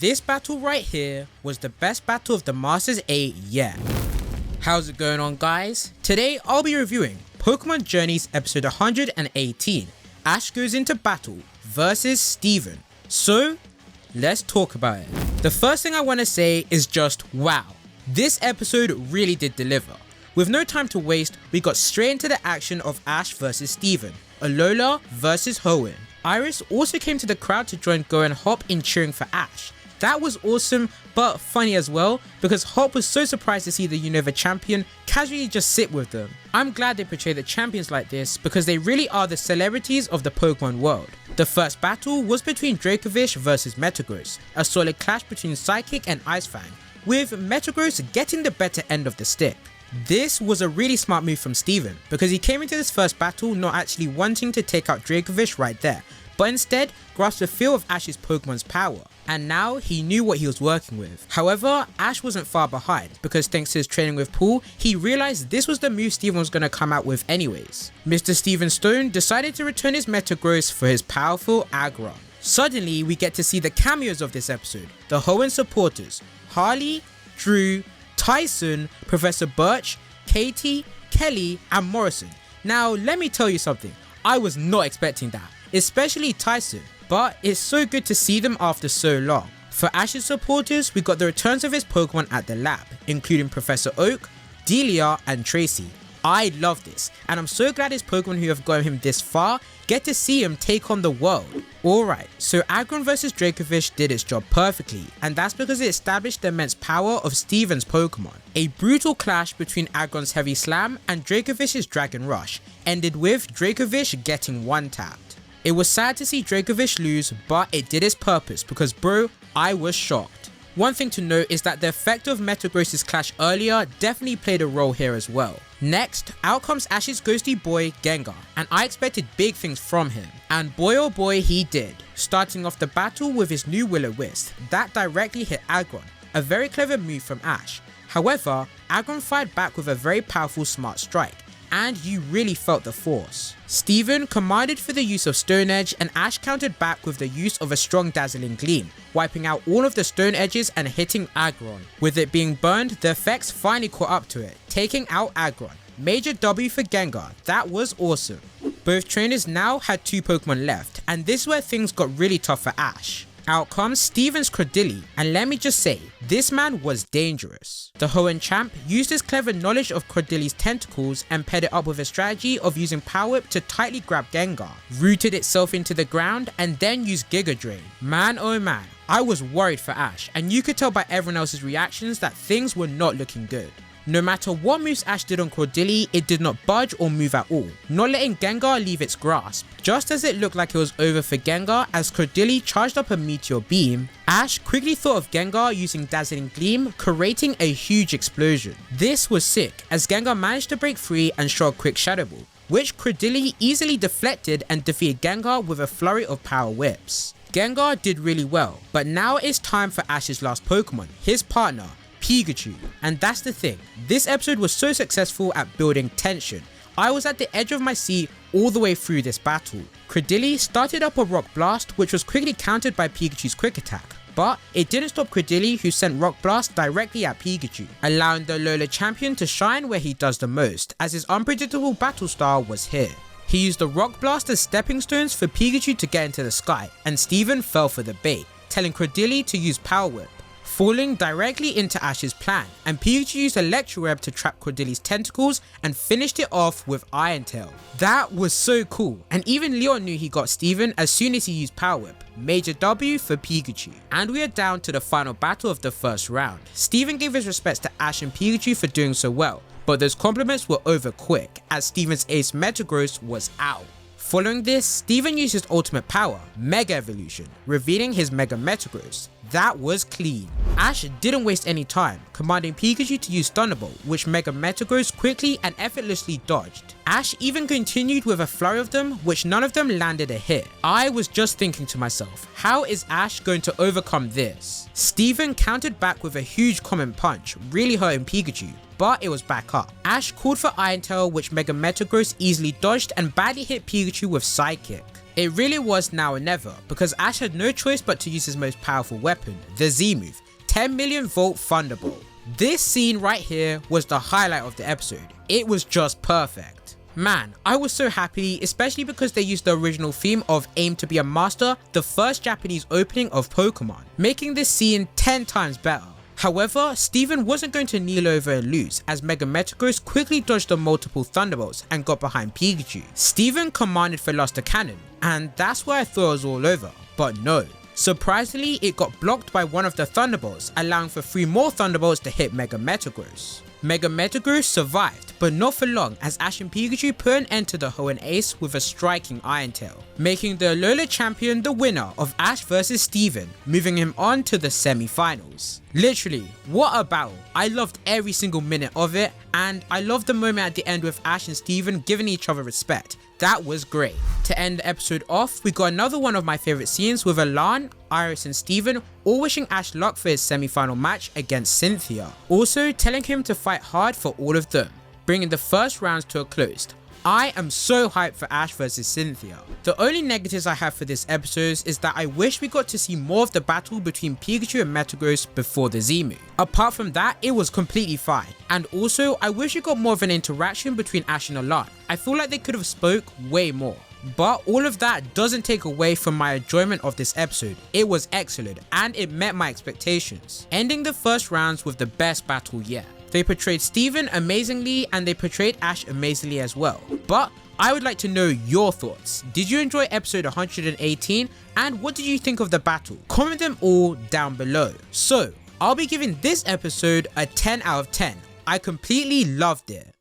This battle right here was the best battle of the Masters 8 yet. How's it going on, guys? Today I'll be reviewing Pokemon Journeys episode 118, Ash Goes Into Battle versus Steven. So let's talk about it. The first thing I want to say is just wow, this episode really did deliver. With no time to waste, we got straight into the action of Ash versus Steven, Alola versus Hoenn. Iris also came to the crowd to join Go and Hop in cheering for Ash. That was awesome, but funny as well, because Hop was so surprised to see the Unova champion casually just sit with them. I'm glad they portray the champions like this because they really are the celebrities of the Pokemon world. The first battle was between Dracovish versus Metagross, a solid clash between Psychic and Ice Fang, with Metagross getting the better end of the stick. This was a really smart move from Steven, because he came into this first battle not actually wanting to take out Dracovish right there, but instead grasped a feel of Ash's Pokemon's power, and now he knew what he was working with. However, Ash wasn't far behind, because thanks to his training with Pool, he realized this was the move Steven was going to come out with anyways. Mr. Steven Stone decided to return his Metagross for his powerful Aggron. Suddenly, we get to see the cameos of this episode, the Hoenn supporters, Harley, Drew, Tyson, Professor Birch, Katie, Kelly, and Morrison. Now, let me tell you something, I was not expecting that, especially Tyson, but it's so good to see them after so long. For Ash's supporters, we got the returns of his Pokemon at the lab, including Professor Oak, Delia, and Tracy. I love this, and I'm so glad his Pokemon who have gotten him this far get to see him take on the world. Alright, so Aggron vs Dracovish did its job perfectly, and that's because it established the immense power of Steven's Pokemon. A brutal clash between Aggron's Heavy Slam and Dracovish's Dragon Rush ended with Dracovish getting one-tapped. It was sad to see Dracovish lose, but it did its purpose because bro, I was shocked. One thing to note is that the effect of Metagross's clash earlier definitely played a role here as well. Next, out comes Ash's ghosty boy Gengar, and I expected big things from him, and boy oh boy he did, starting off the battle with his new Will-O-Wisp that directly hit Aggron, a very clever move from Ash. However, Aggron fired back with a very powerful Smart Strike, and you really felt the force. Steven commanded for the use of Stone Edge, and Ash countered back with the use of a strong Dazzling Gleam, wiping out all of the stone edges and hitting Aggron. With it being burned, the effects finally caught up to it, taking out Aggron. Major W for Gengar, that was awesome. Both trainers now had 2 Pokemon left, and this is where things got really tough for Ash. Out comes Steven's Cradily, and let me just say, this man was dangerous. The Hoenn champ used his clever knowledge of Cradily's tentacles and paired it up with a strategy of using Power Whip to tightly grab Gengar, rooted itself into the ground, and then used Giga Drain. Man oh man, I was worried for Ash, and you could tell by everyone else's reactions that things were not looking good. No matter what moves Ash did on Cradily, it did not budge or move at all, not letting Gengar leave its grasp. Just as it looked like it was over for Gengar as Cradily charged up a Meteor Beam, Ash quickly thought of Gengar using Dazzling Gleam, creating a huge explosion. This was sick, as Gengar managed to break free and show a quick Shadow Ball, which Cradily easily deflected and defeated Gengar with a flurry of Power Whips. Gengar did really well, but now it's time for Ash's last Pokemon, his partner, Pikachu. And that's the thing, this episode was so successful at building tension. I was at the edge of my seat all the way through this battle. Cradily started up a Rock Blast, which was quickly countered by Pikachu's Quick Attack, but it didn't stop Cradily, who sent Rock Blast directly at Pikachu, allowing the Alola champion to shine where he does the most, as his unpredictable battle style was here. He used the Rock Blast as stepping stones for Pikachu to get into the sky, and Steven fell for the bait, telling Cradily to use Power Whip, falling directly into Ash's plan, and Pikachu used Electro Web to trap Cradily's tentacles and finished it off with Iron Tail. That was so cool, and even Leon knew he got Steven as soon as he used Power Whip. Major W for Pikachu. And we are down to the final battle of the first round. Steven gave his respects to Ash and Pikachu for doing so well, but those compliments were over quick as Steven's ace Metagross was out. Following this, Steven used his ultimate power, Mega Evolution, revealing his Mega Metagross. That was clean. Ash didn't waste any time, commanding Pikachu to use Thunderbolt, which Mega Metagross quickly and effortlessly dodged. Ash even continued with a flurry of them, which none of them landed a hit. I was just thinking to myself, how is Ash going to overcome this? Steven countered back with a huge Common Punch, really hurting Pikachu, but it was back up. Ash called for Iron Tail, which Mega Metagross easily dodged and badly hit Pikachu with Sidekick. It really was now or never, because Ash had no choice but to use his most powerful weapon, the Z move, 10 million volt Thunderbolt. This scene right here was the highlight of the episode. It was just perfect. Man, I was so happy, especially because they used the original theme of Aim to be a Master, the first Japanese opening of Pokemon, making this scene 10 times better. However, Steven wasn't going to kneel over and lose, as Mega Metagross quickly dodged the multiple Thunderbolts and got behind Pikachu. Steven commanded for Luster Cannon, and that's where I thought it was all over, but no. Surprisingly, it got blocked by one of the Thunderbolts, allowing for 3 more Thunderbolts to hit Mega Metagross. Mega Metagross survived, but not for long, as Ash and Pikachu put an end to the Hoenn Ace with a striking Iron Tail, making the Alola champion the winner of Ash vs Steven, moving him on to the semi-finals. Literally, what a battle. I loved every single minute of it, and I loved the moment at the end with Ash and Steven giving each other respect. That was great. To end the episode off, we got another one of my favourite scenes with Alain, Iris and Steven all wishing Ash luck for his semi-final match against Cynthia, also telling him to fight hard for all of them, bringing the first rounds to a close. I am so hyped for Ash vs Cynthia. The only negatives I have for this episode is that I wish we got to see more of the battle between Pikachu and Metagross before the Z move. Apart from that, it was completely fine. And also, I wish we got more of an interaction between Ash and Alain. I feel like they could have spoke way more. But all of that doesn't take away from my enjoyment of this episode. It was excellent and it met my expectations, ending the first rounds with the best battle yet. They portrayed Steven amazingly and they portrayed Ash amazingly as well. But I would like to know your thoughts. Did you enjoy episode 118 and what did you think of the battle? Comment them all down below. So I'll be giving this episode a 10 out of 10. I completely loved it.